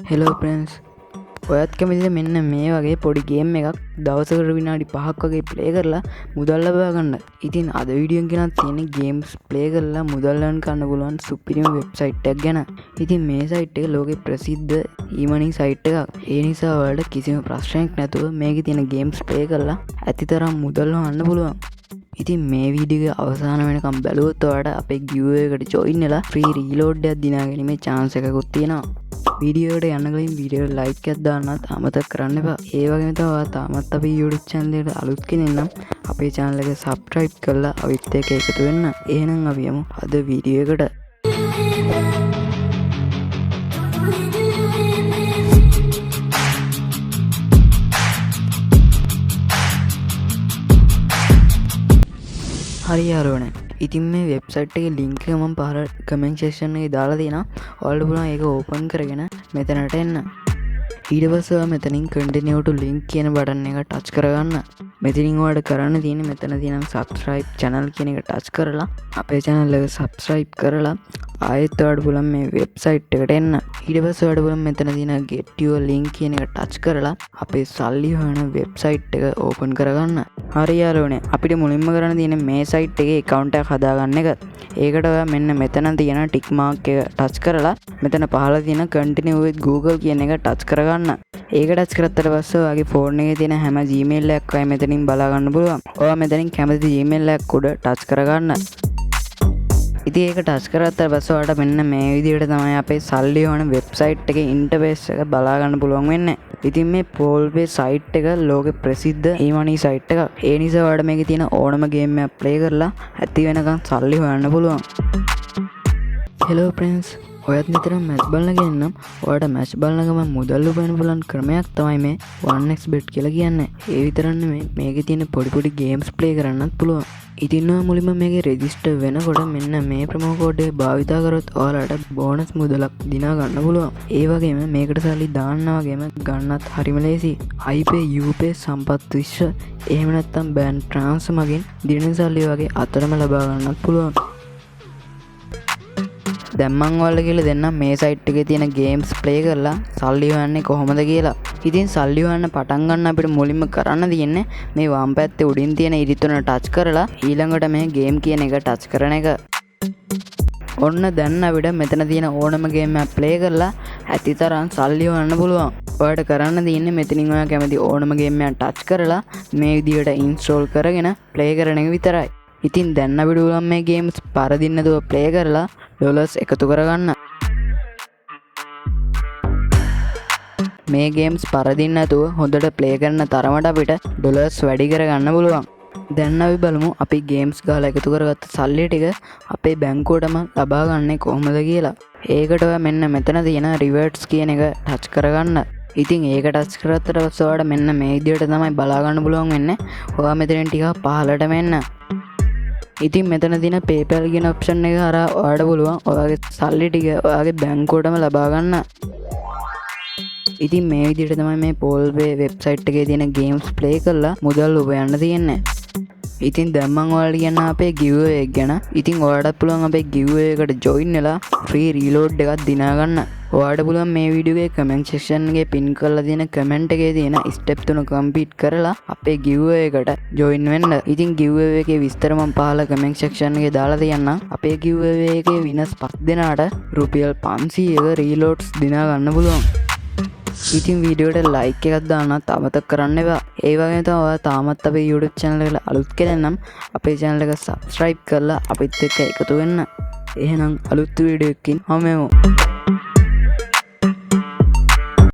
Hello ප්‍රන්ස් ඔයත් කැමිද මෙන්න මේ වගේ පොඩි ගේම් එකක් දවසකට විනාඩි 5ක් වගේ ප්ලේ කරලා මුදල් ලබා ගන්න. ඉතින් අද වීඩියෝ එකෙන් ගෙනත් තියෙන්නේ ගේම්ස් ප්ලේ කරලා මුදල් earn කරන්න පුළුවන් සුපිරිම වෙබ්සයිට් එකක් ගැන. ඉතින් මේ සයිට් එක ලෝකේ ප්‍රසිද්ධ e-money සයිට් එකක්. ඒ නිසා ඔයාලට කිසිම ප්‍රශ්නයක් නැතුව මේකේ තියෙන ගේම්ස් ප්ලේ කරලා ඇතිතරම් මුදල් හොයන්න පුළුවන්. ඉතින් මේ වීඩියෝ එක අවසාන වෙනකම් බැලුවොත් ඔයාලට අපේ giveaway එකට join වෙලා free reload එකක් දිනා ගැනීමේ chance එකකුත් තියෙනවා. වීඩියෝ එකට යන්න කලින් වීඩියෝ එකට like එකක් දාන්නත් අමතක කරන්න එපා. ඒ වගේම තමයි ඔයා තාමත් අපේ YouTube channel එකට අලුත් කෙනෙක් නම් අපේ channel එක subscribe කරලා අපිත් එක්ක එකතු වෙන්න. එහෙනම් අපි යමු අද වීඩියෝ එකට. හරි යාළුවනේ. ඉතින් මේ වෙබ්සයිට් එකේ ලින්ක් එක මම පහල කමෙන්ට් සෙක්ෂන් එකේ දාලා තියෙනවා. ඔයාලට පුළුවන් ඒක ඕපන් කරගෙන මෙතනට එන්න. ඊට පස්සේ ඔයා මෙතනින් continue to link කියන බටන් එක ටච් කරගන්න. මෙතනින් ඔයාලට කරන්න තියෙන්නේ මෙතන තියෙන subscribe channel කියන එක ටච් කරලා අපේ channel එක subscribe කරලා ආයෙත් ඔයාලට පුළුවන් මේ වෙබ්සයිට් එකට එන්න. ඊට පස්සේ ඔයාලට පුළුවන් මෙතන තියෙන get your link කියන එක ටච් කරලා අපේ සල්ලි හොයන වෙබ්සයිට් එක ඕපන් කරගන්න. හරි යාළුවනේ, අපිට මුලින්ම කරන්න තියෙන්නේ මේ සයිට් එකේ account එකක් හදාගන්න එක. ඒකට ඔයා මෙන්න මෙතන තියෙන tick mark එක ටච් කරලා මෙතන පහළ තියෙන continue with Google කියන එක ටච් කරගන්න. ඒක ටච් කරත්තට පස්සේ ඔයාගේ ෆෝන් එකේ තියෙන හැම Gmail එකක් ඔයා මෙතනින් බලා ගන්න පුළුවන්. ඔයා මෙතනින් කැමති Gmail එකක් උඩ ටච් කරගන්න. ඉතින් ඒක ටච් කරත්තට පස්සේ ඔයාලට මෙන්න මේ විදිහට තමයි අපේ සල්ලි හොයන වෙබ්සයිට් එකේ ඉන්ටර්ෆේස් එක බලා ගන්න පුළුවන් වෙන්නේ. ඉතින් මේ පෝල්වේ සයිට් එක ලෝකෙ ප්‍රසිද්ධ e-money සයිට් එකක්. ඒ නිසා ඔයාලට මේකේ තියෙන ඕනම ගේම් එකක් ප්ලේ කරලා ඇති වෙනකන් සල්ලි හොයන්න පුළුවන්. හෙලෝ ප්‍රන්ස්, ඔයත් නිතරම මැච් බලන කෙනෙක් නම් ඔයාලට මැච් බලන ගමන් මුදල් උපයන්න පුළුවන් ක්‍රමයක් තමයි මේ 1xbet කියලා කියන්නේ. ඒ විතරක් නෙමෙයි, මේකේ තියෙන පොඩි ගේම්ස් ප්ලේ කරන්නත් පුළුවන්. ඉතින් ඔයා මුලින්ම මේකේ රෙජිස්ටර් වෙනකොට මෙන්න මේ ප්‍රොමෝ කෝඩ් එක භාවිතා කරොත් ඔයාලට බෝනස් මුදලක් දිනා ගන්න පුළුවන්. ඒ වගේම මේකට සල්ලි දාන්න වගේම ගන්නත් හරිම ලේසි. iPay, UPay, සම්පත් විශ්ව එහෙම නැත්නම් බෑන්ක් ට්‍රාන්ස්ෆර් මගින් දින සල්ලි වගේ අතරම ලබා ගන්නත් පුළුවන්. දැන් මම ඔයාලට කියලා දෙන්නම් මේ සයිට් එකේ තියෙන ගේම්ස් ප්ලේ කරලා සල්ලි හොයන්නේ කොහොමද කියලා. ඉතින් සල්ලි හොයන්න පටන් ගන්න අපිට මුලින්ම කරන්න තියෙන්නේ මේ වම් පැත්තේ උඩින් තියෙන ඉරිතුන ටච් කරලා ඊළඟට මේ ගේම් කියන එක ටච් කරන එක. ඔන්න දැන් අපිට මෙතන තියෙන ඕනම ගේම් එකක් ප්ලේ කරලා ඇතිතරම් සල්ලි හොයන්න පුළුවන්. ඔයාලට කරන්න තියෙන්නේ මෙතනින් ඔයා කැමති ඕනම ගේම් එකක් ටච් කරලා මේ විදිහට ඉන්ස්ටෝල් කරගෙන ප්ලේ කරන එක විතරයි. ඉතින් දැන් අපිට උලම් මේ ගේම්ස් පරදින්න නැතුව ප්ලේ කරලා ඩොලර්ස් එකතු කරගන්න. මේ ගේම්ස් පරදින්න නැතුව හොඳට ප්ලේ කරන තරමට අපිට ඩොලර්ස් වැඩි කරගන්න පුළුවන්. දැන් අපි බලමු අපි ගේම්ස් ගාලා එකතු කරගත්ත සල්ලි ටික අපේ බැංකුවටම ලබා ගන්නේ කොහොමද කියලා. ඒකට ඔයා මෙන්න මෙතන තියෙන රිවර්ඩ්ස් කියන එක ටච් කරගන්න. ඉතින් ඒක ටච් කරත්තට පස්සේ ඔයාලට මෙන්න මේ විදිහට තමයි බලා ගන්න පුළුවන් වෙන්නේ. ඔයා මෙතනින් ටිකක් පහළට මෙන්න. ඉතින් මෙතන තියෙන PayPal කියන ඔප්ෂන් එක හරහා ඔයාලට පුළුවන් ඔයාගේ සල්ලි ටික ඔයාගේ බැංකුවටම ලබා ගන්න. ඉතින් මේ විදිහට තමයි මේ පෝල්වේ වෙබ්සයිට් එකේ තියෙන ගේම්ස් ප්ලේ කරලා මුදල් උපයන්න තියෙන්නේ. ඉතින් දැන් මම ඔයාලට කියන්න අපේ giveaway එක ගැන. ඉතින් ඔයාලටත් පුළුවන් අපේ giveaway එකට join වෙලා free reload එකක් දිනා ගන්න. ඔයාලට පුළුවන් මේ වීඩියෝ එකේ comment section එකේ pin කරලා තියෙන comment එකේ තියෙන step 3 complete කරලා අපේ giveaway එකට join වෙන්න. ඉතින් giveaway එකේ විස්තර මම පහල comment section එකේ දාලා තියන්නම්. අපේ giveaway එකේ winners 5 දෙනාට රුපියල් 500ක reloads දිනා ගන්න පුළුවන්. ඉතින් වීඩියෝට like එකක් දාන්නත් අමතක කරන්න එපා. ඒ වගේම තමයි ඔයා තාමත් අපේ YouTube channel එකට අලුත් කෙනෙක් නම් අපේ channel එක subscribe කරලා අපිත් එක්ක එකතු වෙන්න. එහෙනම් අලුත් වීඩියෝ එකකින් හමු වෙමු.